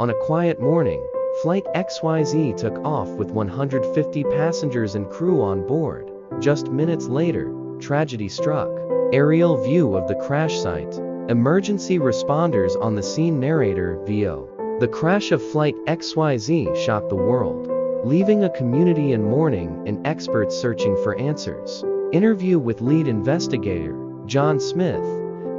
On a quiet morning, Flight XYZ took off with 150 passengers and crew on board. Just minutes later, tragedy struck. Aerial view of the crash site. Emergency responders on the scene. Narrator VO. The crash of Flight XYZ shocked the world, leaving a community in mourning and experts searching for answers. Interview with lead investigator, John Smith,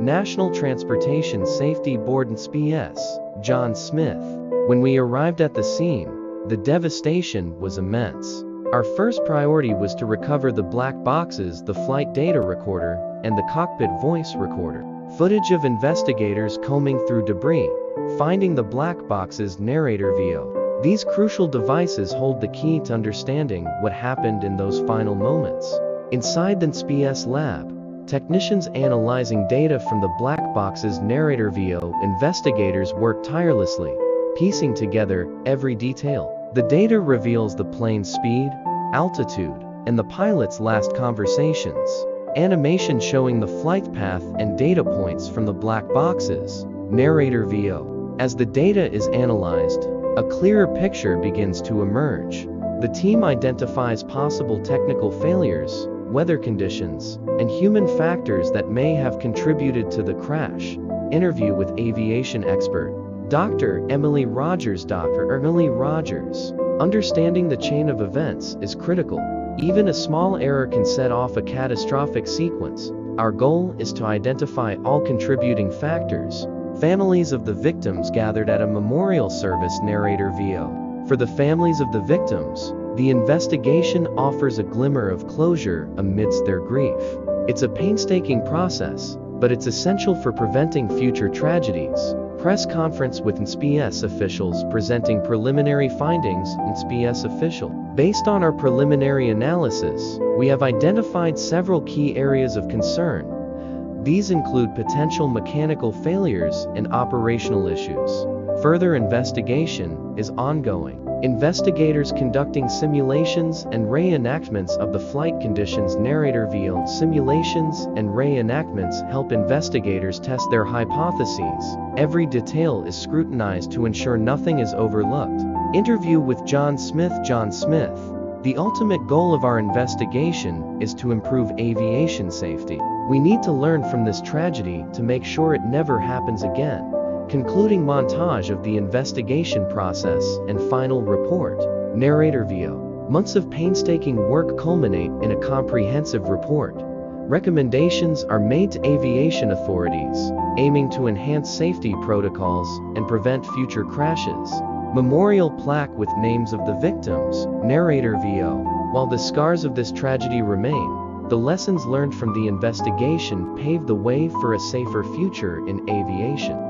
National Transportation Safety Board and SPS, John Smith. When we arrived at the scene, the devastation was immense. Our first priority was to recover the black boxes, the flight data recorder, and the cockpit voice recorder. Footage of investigators combing through debris, finding the black boxes. Narrator VO. These crucial devices hold the key to understanding what happened in those final moments. Inside the SPS lab, technicians analyzing data from the black boxes. Narrator VO. Investigators work tirelessly, piecing together every detail. The data reveals the plane's speed, altitude, and the pilot's last conversations. Animation showing the flight path and data points from the black boxes. Narrator VO. As the data is analyzed, a clearer picture begins to emerge. The team identifies possible technical failures, weather conditions, and human factors that may have contributed to the crash. Interview with aviation expert, Dr. Emily Rogers. Dr. Emily Rogers. Understanding the chain of events is critical. Even a small error can set off a catastrophic sequence. Our goal is to identify all contributing factors. Families of the victims gathered at a memorial service. Narrator VO. For the families of the victims, the investigation offers a glimmer of closure amidst their grief. It's a painstaking process, but it's essential for preventing future tragedies. Press conference with SPS officials presenting preliminary findings. SPS official. Based on our preliminary analysis, we have identified several key areas of concern. These include potential mechanical failures and operational issues. Further investigation is ongoing. Investigators conducting simulations and reenactments of the flight conditions. Narrator VO. Simulations and reenactments help investigators test their hypotheses. Every detail is scrutinized to ensure nothing is overlooked. Interview with John Smith. John Smith. The ultimate goal of our investigation is to improve aviation safety. We need to learn from this tragedy to make sure it never happens again. Concluding montage of the investigation process and final report. Narrator VO. Months of painstaking work culminate in a comprehensive report. Recommendations are made to aviation authorities, aiming to enhance safety protocols and prevent future crashes. Memorial plaque with names of the victims. Narrator VO. While the scars of this tragedy remain, the lessons learned from the investigation pave the way for a safer future in aviation.